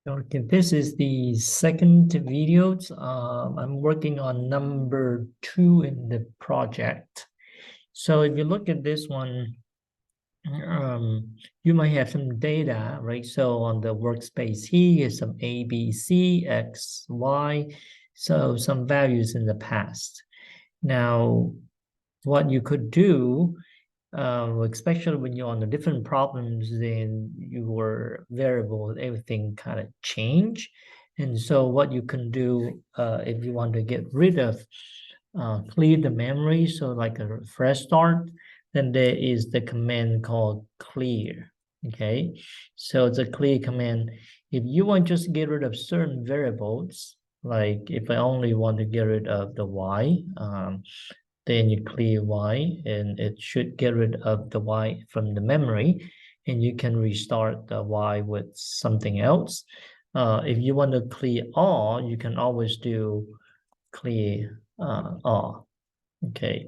Okay, this is the second video. I'm working on number 2 in the project. So if you look at this one, you might have some data, right? So on the workspace here is some A, B, C, X, Y. So some values in the past. Now, what you could do, especially when you're on the different problems, then your variable, everything kind of change. And so what you can do, if you want to get rid of, clear the memory, so like a fresh start, then there is the command called clear. Okay, so the clear command, if you want just to get rid of certain variables, like if I only want to get rid of the y, then you clear y, and it should get rid of the y from the memory, and you can restart the y with something else. If you want to clear all, you can always do clear all. Okay,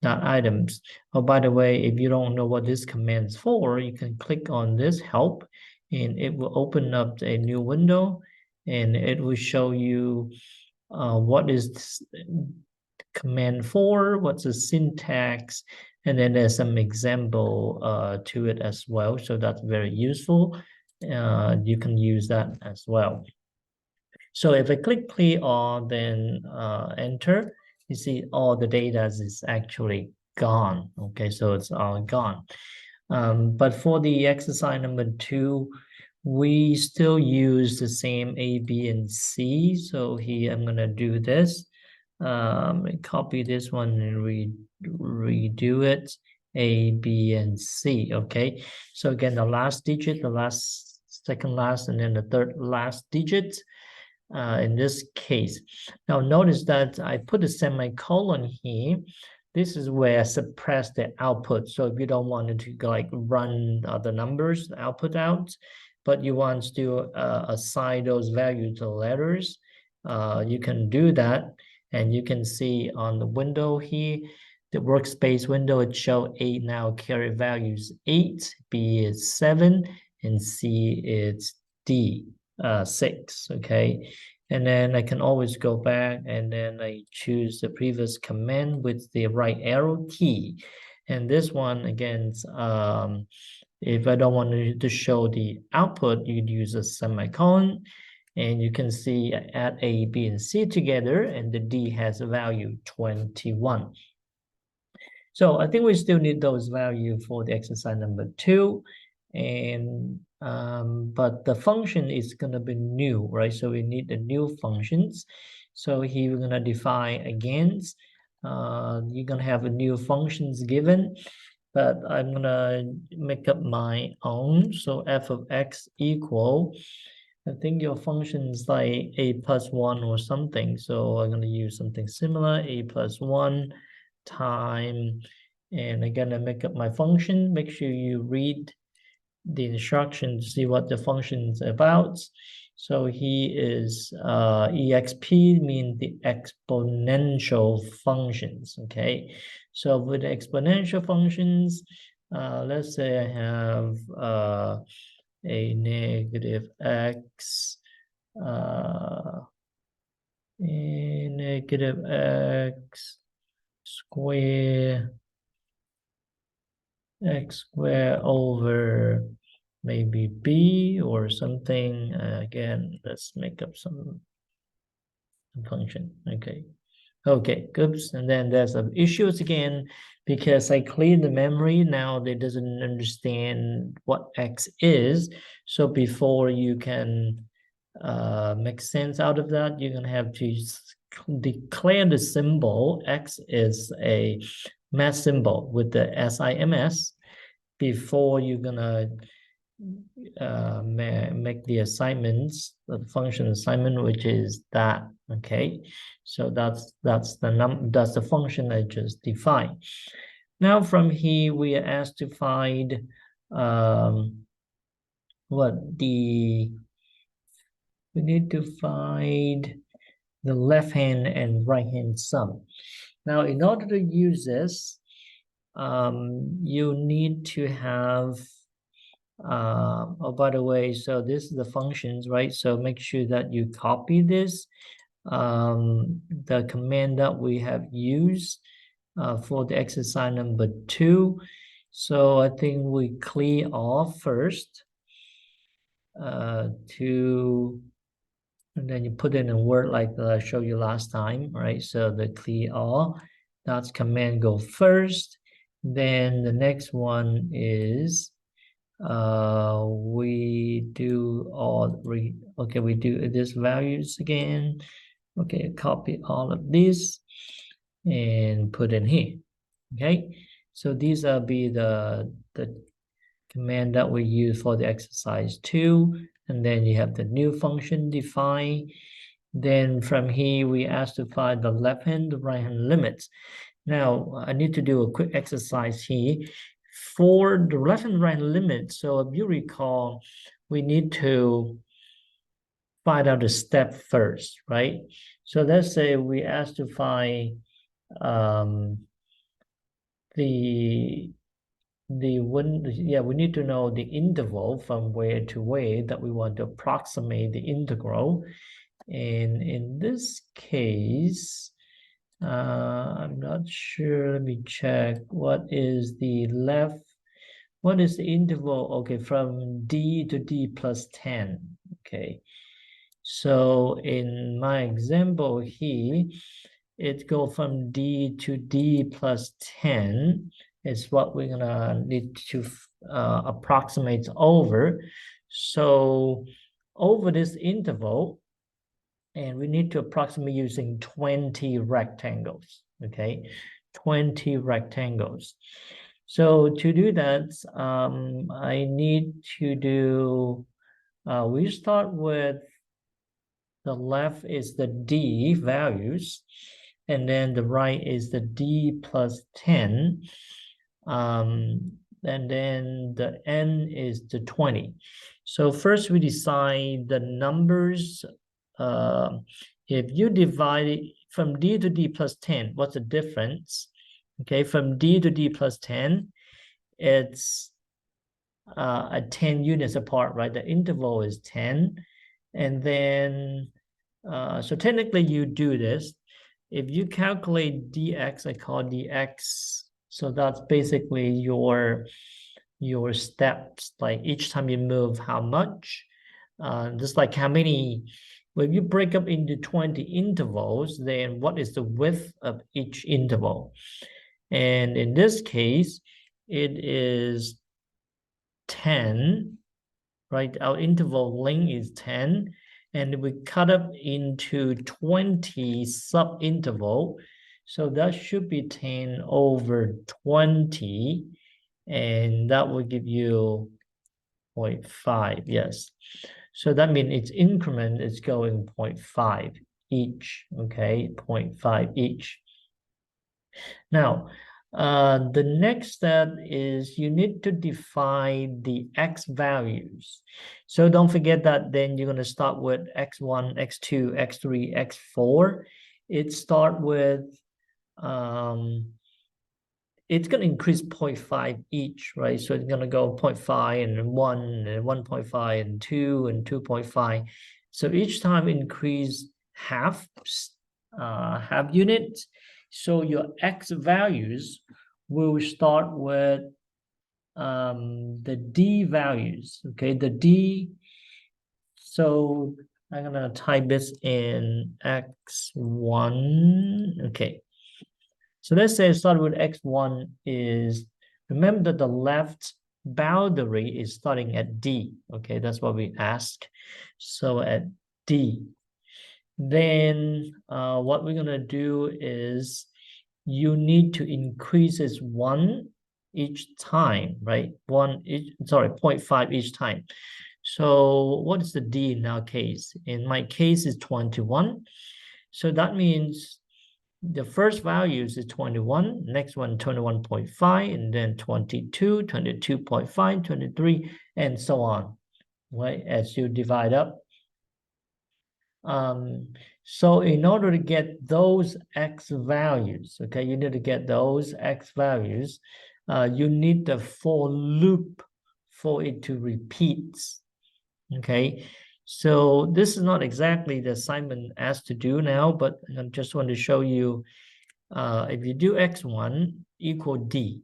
not items. Oh, by the way, if you don't know what this command is for, you can click on this help, and it will open up a new window, and it will show you what is this command for, what's the syntax, and then there's some example to it as well. So that's very useful. You can use that as well. So if I click clear all, then enter, you see all the data is actually gone. Okay, so it's all gone. But for the exercise number 2, we still use the same A, B, and C. So here I'm gonna do this. Copy this one and redo it. A, B, and C. Okay. So again, the last digit, the last second last, and then the third last digit. In this case. Now notice that I put a semicolon here. This is where I suppress the output. So if you don't want to like run the numbers, the output out, but you want to assign those values to letters, you can do that. And you can see on the window here, the workspace window, it shows 8 now carry values 8, B is 7, and C is D. 6, okay, and then I can always go back and then I choose the previous command with the right arrow key, and this one again, if I don't want to show the output, you'd use a semicolon, and you can see add A, B, and C together, and the D has a value 21. So I think we still need those values for the exercise number 2, and but the function is going to be new, right? So we need the new functions. So here we're going to define against. You're going to have a new functions given, but I'm going to make up my own. So f of x equal, I think your function is like a plus 1 or something. So I'm going to use something similar, a plus 1 time, and again, I make up my function. Make sure you read the instructions to see what the function is about. So he is exp means the exponential functions. Okay, so with the exponential functions, let's say I have a negative x, a negative x square, x squared over maybe b or something. Again, let's make up some function. Okay, oops, and then there's some issues again because I cleared the memory. Now it doesn't understand what x is. So before you can make sense out of that, you're gonna have to declare the symbol. X is a math symbol with the SIMS before you're gonna make the assignments, the function assignment, which is that. Okay, so that's the function I just defined. Now from here we are asked to find we need to find the left hand and right hand sum. Now in order to use this, you need to have Oh, by the way, so this is the functions, right? So make sure that you copy this, the command that we have used for the exercise number 2. So I think we clear all first to, and then you put it in a word like I showed you last time, right? So the clear all, that's command go first. Then the next one is we do all okay, we do this values again. Okay, copy all of this and put in here. Okay, so these are be the command that we use for the exercise 2, and then you have the new function define. Then from here we ask to find the left hand, the right hand limits. Now I need to do a quick exercise here for the left and right limit. So if you recall, we need to find out the step first, right? So let's say we ask to find the one, yeah, we need to know the interval from where to where that we want to approximate the integral. And in this case, I'm not sure. Let me check. What is the left? What is the interval? Okay, from d to d plus 10. Okay. So in my example here, it go from d to d plus 10 is what we're gonna need to approximate over. So over this interval, and we need to approximate using 20 rectangles, okay? 20 rectangles. So to do that, I need to do, we start with the left is the d values, and then the right is the d plus 10, and then the n is the 20. So first we decide the numbers. If you divide it from d to d plus 10, what's the difference? Okay, from d to d plus 10, it's at 10 units apart, right? The interval is 10. And then, so technically you do this. If you calculate dx, I call dx, so that's basically your steps, like each time you move how much, just like how many, when you break up into 20 intervals, then what is the width of each interval? And in this case, it is 10, right? Our interval length is 10, and we cut up into 20 sub-interval. So that should be 10 over 20, and that will give you 0.5, yes. So that means its increment is going 0.5 each, okay? 0.5 each. Now, the next step is you need to define the x values. So don't forget that then you're going to start with x1, x2, x3, x4. It start with, it's going to increase 0.5 each, right? So it's going to go 0.5 and 1 and 1.5 and 2 and 2.5. So each time increase half units. So your x values will start with the d values, okay? The d, so I'm gonna type this in x1, okay. So let's say start with x1 is, remember that the left boundary is starting at d, okay? That's what we ask. So at d, then what we're gonna do is you need to increase this 1 each time, right? 0.5 each time. So what is the d in our case? In my case is 21. So that means the first values is 21, next one 21.5, and then 22, 22.5, 23, and so on, right? As you divide up. So in order to get those x values, okay, you need to get those x values, you need the for loop for it to repeat. Okay, so this is not exactly the assignment asked to do now, but I just want to show you, if you do x1 equal d,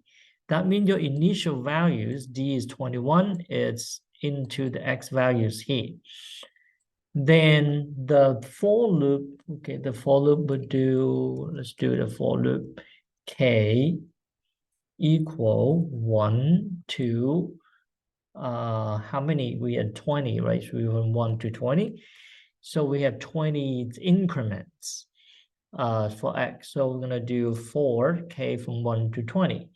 that means your initial values, d is 21, it's into the x values here. Then the for loop, okay, the for loop would do, let's do the for loop, k equal 1 to, how many? We had 20, right? So we went 1 to 20. So we have 20 increments for x. So we're going to do 4k from 1 to 20.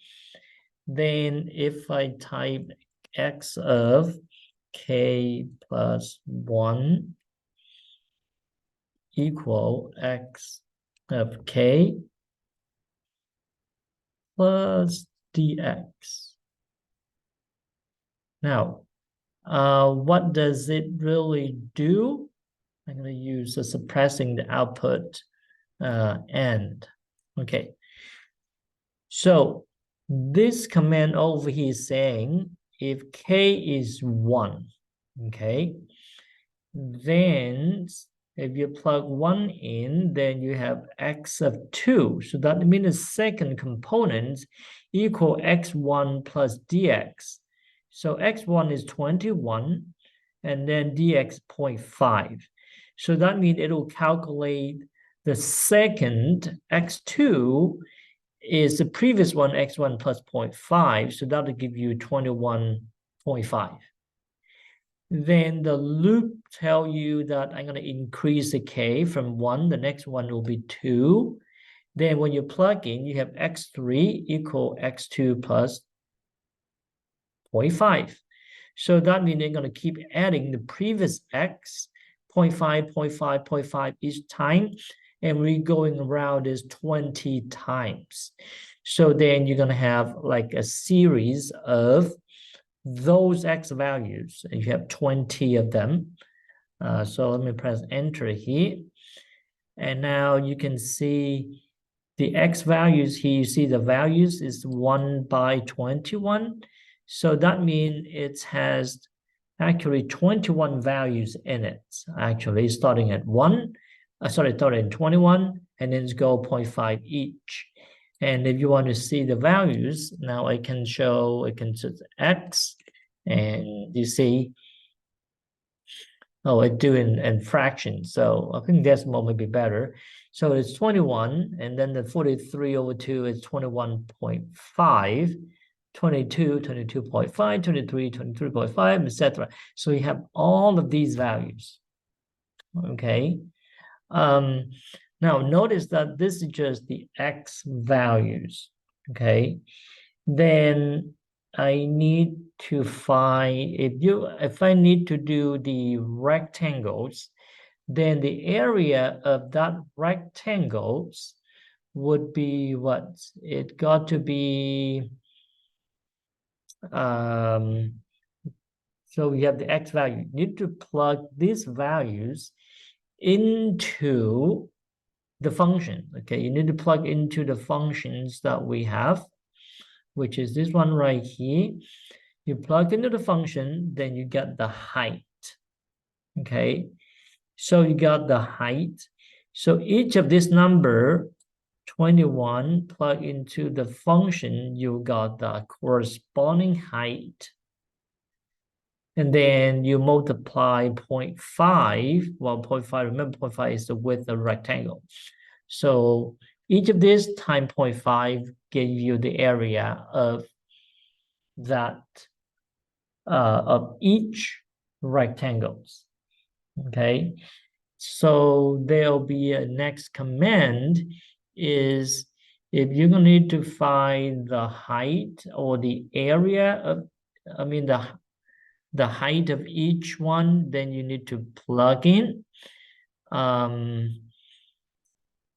Then if I type x of k plus 1 equal x of k plus dx. Now, what does it really do? I'm going to use the suppressing the output end. Okay. So this command over here is saying if k is 1, okay, then if you plug 1 in, then you have x of 2. So that means the second component equal x1 plus dx. So x1 is 21, and then dx 0.5. So that means it will calculate the second x2 is the previous one, x1 plus 0.5. So that will give you 21.5. Then the loop tell you that I'm going to increase the k from 1. The next one will be 2. Then when you plug in, you have x3 equal x2 plus 0.5. So that means they're going to keep adding the previous x, 0.5, 0.5, 0.5 each time. And we're going around is 20 times. So then you're going to have like a series of those x values, and you have 20 of them. So let me press enter here. And now you can see the x values here. You see the values is 1 by 21. So that means it has actually 21 values in it, actually starting at 1. Starting at 21, and then go 0.5 each. And if you want to see the values, now I can show, I can set x, and you see, oh, I do in fractions. So I think decimal may be better. So it's 21, and then the 43 over 2 is 21.5, 22, 22.5, 23, 23.5, etc. So you have all of these values. Okay. Now notice that this is just the x values, okay? Then I need to find, if I need to do the rectangles, then the area of that rectangles would be what? It got to be, so we have the x value. You need to plug these values into the function. Okay, you need to plug into the functions that we have, which is this one right here. You plug into the function, then you get the height. Okay, so you got the height. So each of this number, 21, plug into the function, you got the corresponding height. And then you multiply 0.5. Well, 0.5, remember 0.5 is the width of the rectangle. So each of these times 0.5 give you the area of that, of each rectangles. Okay. So there'll be a next command is if you're going to need to find the height or the area of, I mean, the height of each one, then you need to plug in.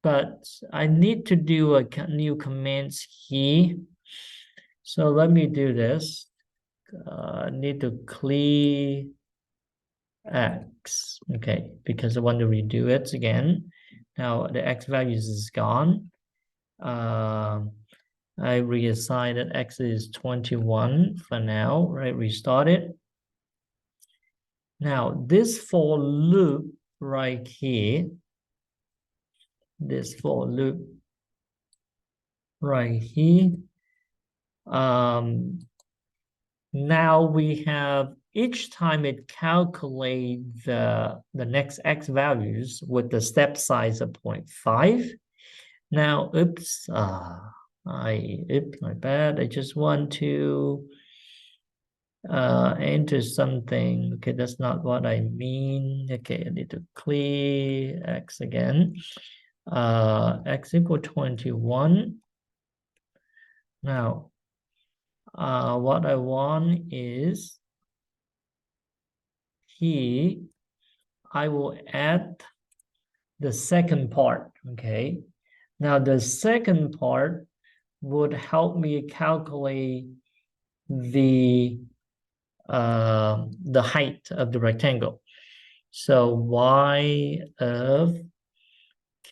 But I need to do a new commands here. So let me do this. I need to clear x, okay, because I want to redo it again. Now the x values is gone. I reassign that x is 21 for now, right? Restart it. Now, this for loop right here, this for loop right here, now we have each time it calculates the next x values with the step size of 0.5. Now, oops, my bad. I just want to enter something. Okay, that's not what I mean. Okay, I need to clear x again. X equal 21. Now, what I want is here, I will add the second part, okay? Now, the second part would help me calculate the height of the rectangle. So y of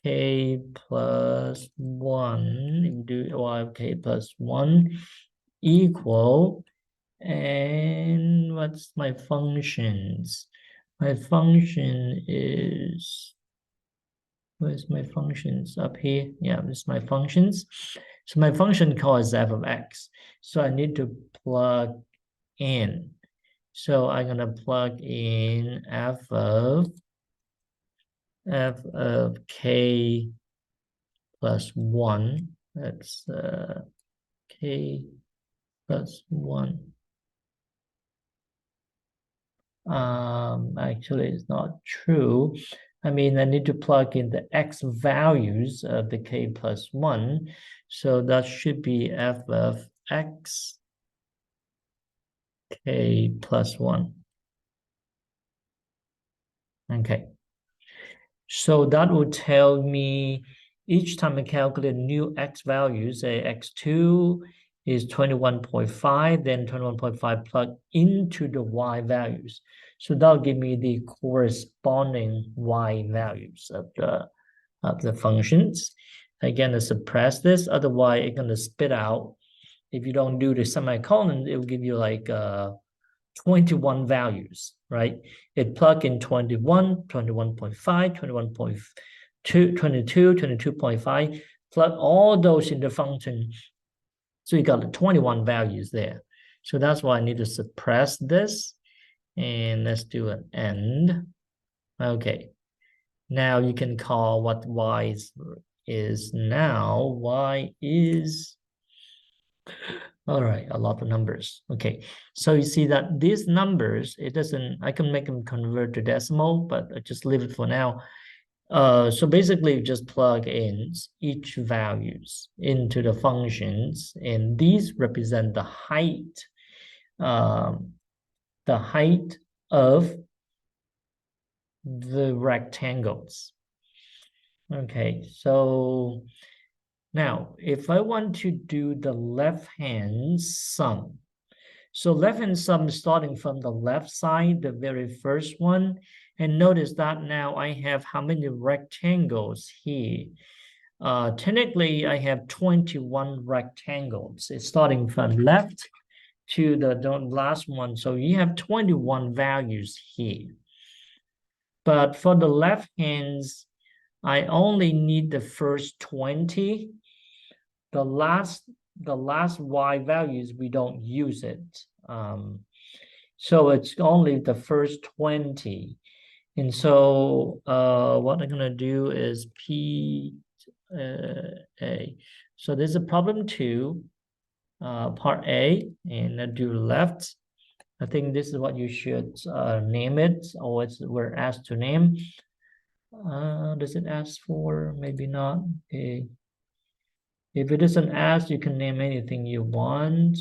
k plus 1, do y of k plus 1 equal, and what's my functions? My function is, where's my functions? Up here. Yeah, this is my functions. So my function calls f of x. So I need to plug in. So I'm gonna plug in f of k plus 1. That's k plus 1. Actually, it's not true. I mean, I need to plug in the x values of the k plus 1. So that should be f of x k plus 1. Okay. So that will tell me each time I calculate new x values, say x2 is 21.5, then 21.5 plug into the y values. So that'll give me the corresponding y values of the functions. Again, to suppress this, otherwise it's gonna spit out. If you don't do the semicolon, it will give you like 21 values, right? It plug in 21, 21.5, 21.2, 22, 22.5, plug all those in the function. So you got the 21 values there. So that's why I need to suppress this. And let's do an end. Okay. Now you can call what y is now. Y is, all right, a lot of numbers. Okay, so you see that these numbers, it doesn't, I can make them convert to decimal, but I just leave it for now. So basically just plug in each values into the functions, and these represent the height of the rectangles. Okay, so now if I want to do the left-hand sum, so left-hand sum starting from the left side, the very first one, and notice that now I have how many rectangles here? Technically, I have 21 rectangles. It's starting from left to the last one. So you have 21 values here. But for the left hands, I only need the first 20. The last y values, we don't use it. So it's only the first 20. And so what I'm going to do is P A. So there's a problem 2, part A, and I do left. I think this is what you should name it, or we're asked to name. Does it ask for? Maybe not. Okay. If it doesn't ask, you can name anything you want.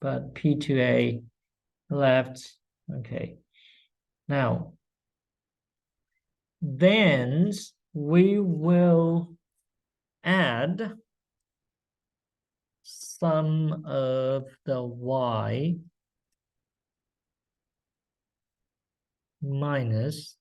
But P2A left. Okay. Now, then we will add sum of the y minus.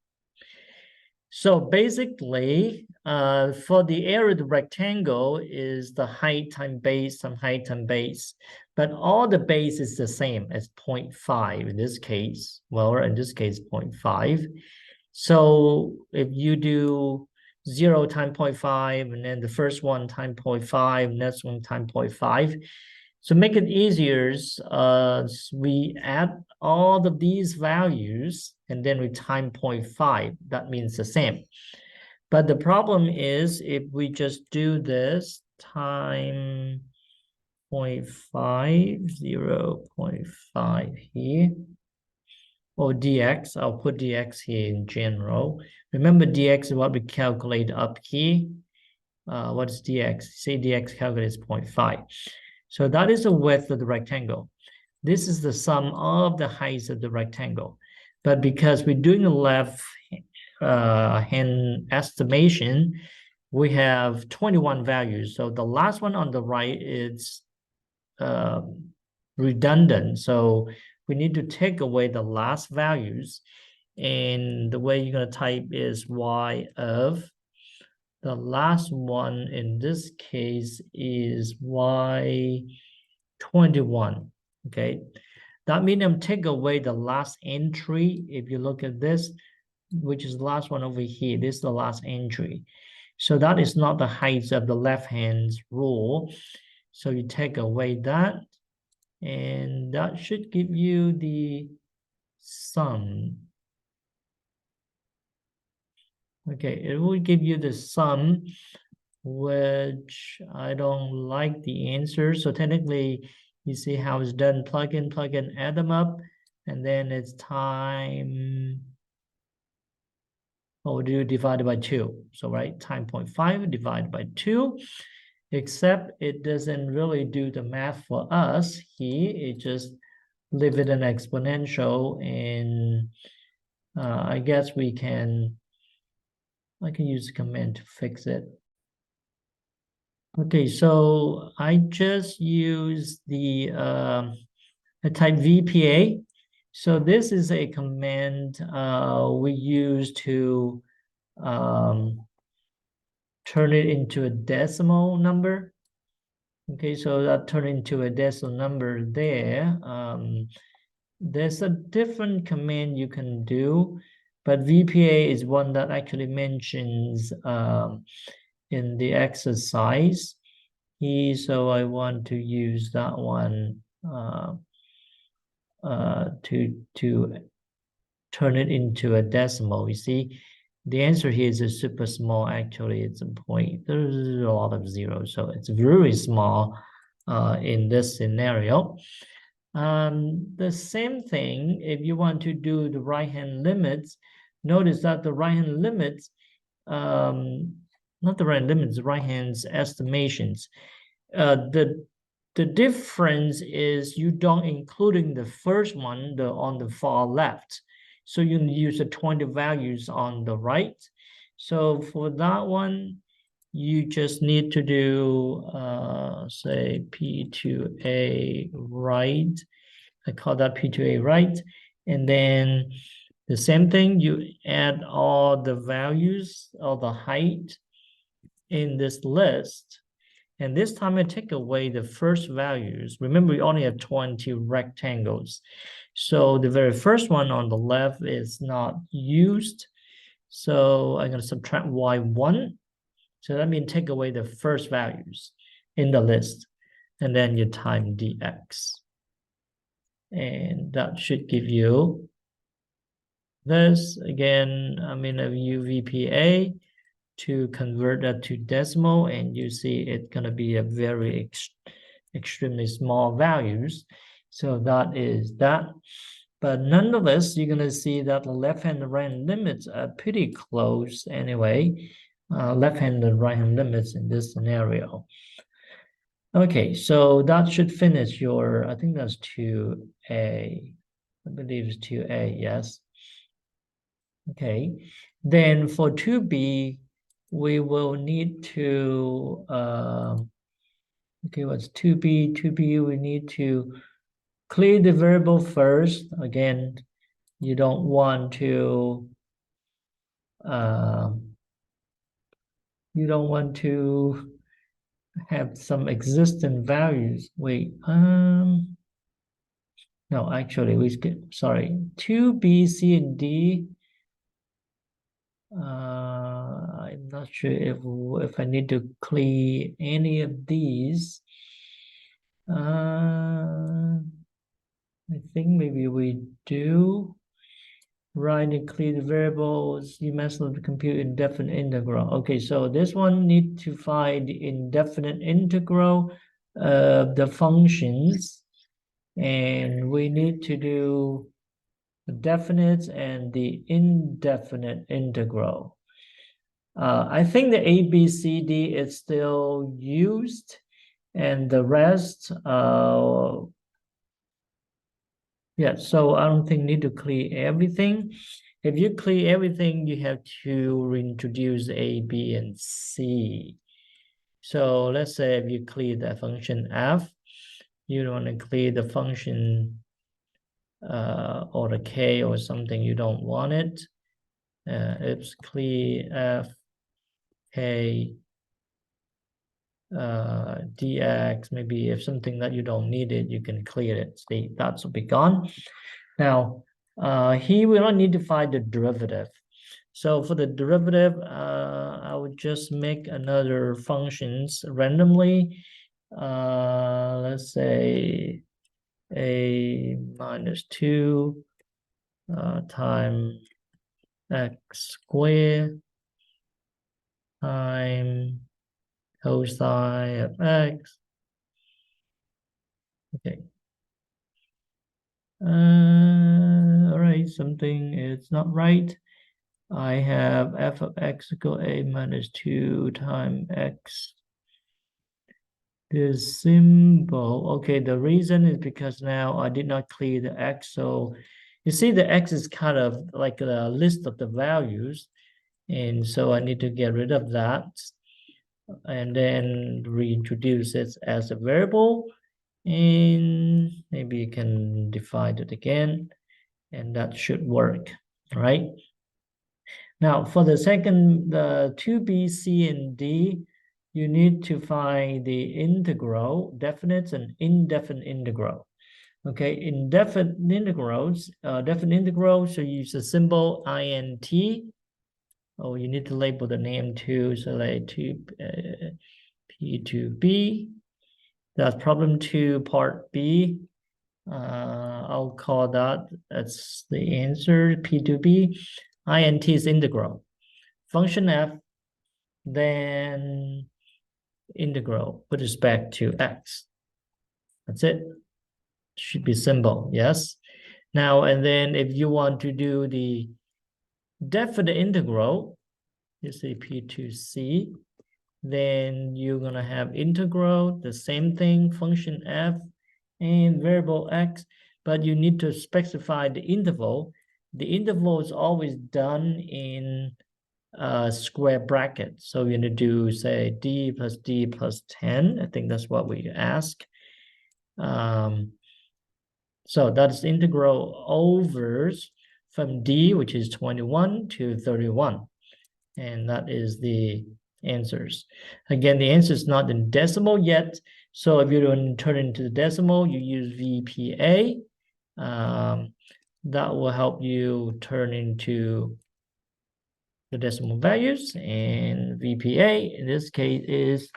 So basically, For the area of the rectangle is the height times base times height times base, but all the base is the same as 0.5 in this case. Well, in this case, 0.5. So if you do 0 times 0.5, and then the first one times 0.5, next one times 0.5. So make it easier, we add all of these values, and then we times 0.5. That means the same. But the problem is if we just do this time 0.5, 0.5 here, or dx, I'll put dx here in general. Remember dx is what we calculate up here. What is dx? Say dx calculates 0.5. So that is the width of the rectangle. This is the sum of the heights of the rectangle. But because we're doing a left hand estimation, we have 21 values. So the last one on the right is redundant. So we need to take away the last values. And the way you're going to type is y of the last one in this case is y21. Okay. That means I'm taking away the last entry. If you look at this, which is the last one over here, this is the last entry. So that is not the height of the left hand rule. So you take away that, and that should give you the sum. Okay, it will give you the sum, which I don't like the answer. So technically, you see how it's done, plug in, add them up, and then it's time, we'll do divided by 2. So right, time 0.5 divided by 2, except it doesn't really do the math for us here. It just leave it an exponential, and I guess I can use the command to fix it. Okay, so I just use the type VPA. So this is a command we use to turn it into a decimal number. Okay, so that turn into a decimal number there. There's a different command you can do, but VPA is one that actually mentions in the exercise here, so I want to use that one to turn it into a decimal. You see, the answer here is a super small. Actually, it's a point. There's a lot of zeros, so it's very small in this scenario. The same thing, if you want to do the right-hand limits, notice that the right-hand limits, not the right limits, right-hand estimations. The difference is you don't including the first one, on the far left. So you use the 20 values on the right. So for that one, you just need to do, say, P2A right. I call that P2A right. And then the same thing, you add all the values of the height in this list. And this time I take away the first values. Remember, we only have 20 rectangles. So the very first one on the left is not used. So I'm going to subtract y1. So that means take away the first values in the list. And then you time dx. And that should give you this. Again, I'm in a UVPA to convert that to decimal, and you see it's going to be a very extremely small values. So that is that. But nonetheless, you're going to see that the left hand and right hand limits are pretty close anyway. Left hand and right hand limits in this scenario. Okay, so that should finish your, I think that's 2A. I believe it's 2A, yes. Okay, then for 2B, we will need to, okay, what's 2B? 2B, we need to clear the variable first. Again, you don't want to You don't want to have some existing values. Wait, no, actually, we skip, sorry, 2B, C, and D. I'm not sure if I need to clear any of these. I think maybe we do. Write and clear the variables. You must compute indefinite integral. Okay, so this one need to find the indefinite integral of the functions, and we need to do the definite and the indefinite integral. I think the A, B, C, D is still used, and the rest, yeah, so I don't think need to clear everything. If you clear everything, you have to reintroduce A, B, and C. So let's say if you clear the function f, you don't want to clear the function or the k or something, you don't want it. It's clear f, k, dx. Maybe if something that you don't need it, you can clear it. See, that's will be gone. Now, here we don't need to find the derivative. So for the derivative, I would just make another functions randomly. Let's say a minus 2 times x squared times cosine of x. Okay. All right, something is not right. I have f of x equal a minus 2 times x. This symbol, okay, the reason is because now I did not clear the x. So you see the x is kind of like a list of the values. And so I need to get rid of that and then reintroduce it as a variable. And maybe you can divide it again, and that should work, right? Now, for the second, the 2b, c, and d, you need to find the integral, definite and indefinite integral. Okay, indefinite integrals, definite integrals, so use the symbol int. Oh, you need to label the name too, so like P2B. That's problem 2, part B. I'll call that, that's the answer, P2B. int is integral. Function f, then integral with respect to x. That's it. Should be simple, yes. Now, and then if you want to do the definite integral, you say P2C, then you're going to have integral, the same thing, function f and variable x, but you need to specify the interval. The interval is always done in square bracket. So you're going to do, say, d plus 10. I think that's what we ask. So that's integral over from d, which is 21, to 31. And that is the answers. Again, the answer is not in decimal yet. So if you don't turn into the decimal, you use VPA. That will help you turn into the decimal values, and VPA in this case is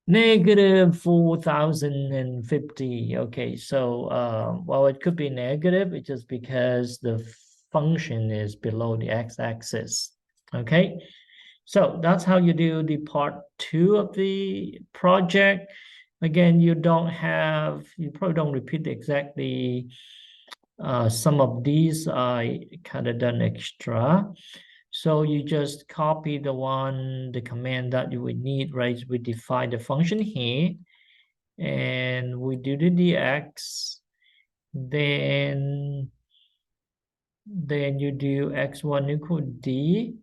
negative 4050. Okay, so well, it could be negative. It's just because the function is below the x-axis. Okay, so that's how you do the part 2 of the project. Again, you probably don't repeat exactly some of these. I kind of done extra. So you just copy the command that you would need, right? We define the function here, and we do the dx, then you do x1 equal d.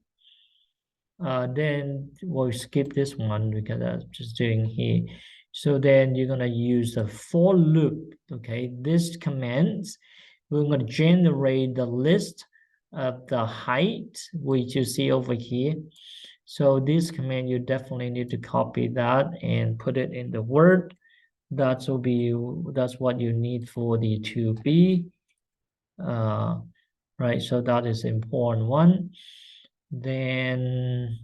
Then we'll skip this one because I'm just doing here. So then you're gonna use the for loop. Okay, this commands, we're gonna generate the list of the height, which you see over here. So this command, you definitely need to copy that and put it in the Word. That's what you need for the to be. Right, so that is important one. Then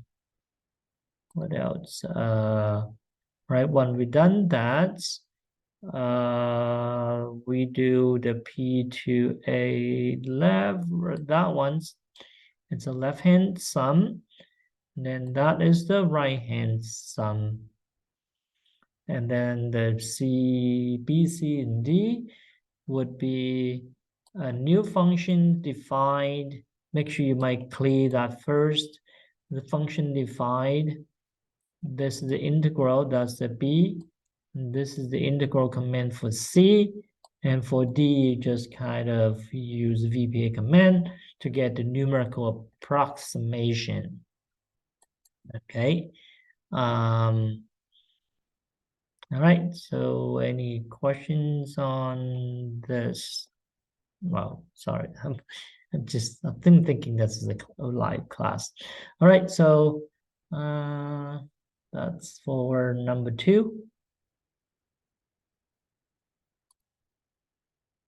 what else? Right, when we done that, we do the P to a left, that one's, it's a left hand sum. Then that is the right hand sum. And then the C, B, C, and D would be a new function defined. Make sure you might clear that first. The function defined. This is the integral, that's the B. And this is the integral command for C. And for D, you just kind of use VBA command to get the numerical approximation. Okay. All right, so any questions on this? Well, sorry, I've been thinking this is a live class. All right, so that's for number 2.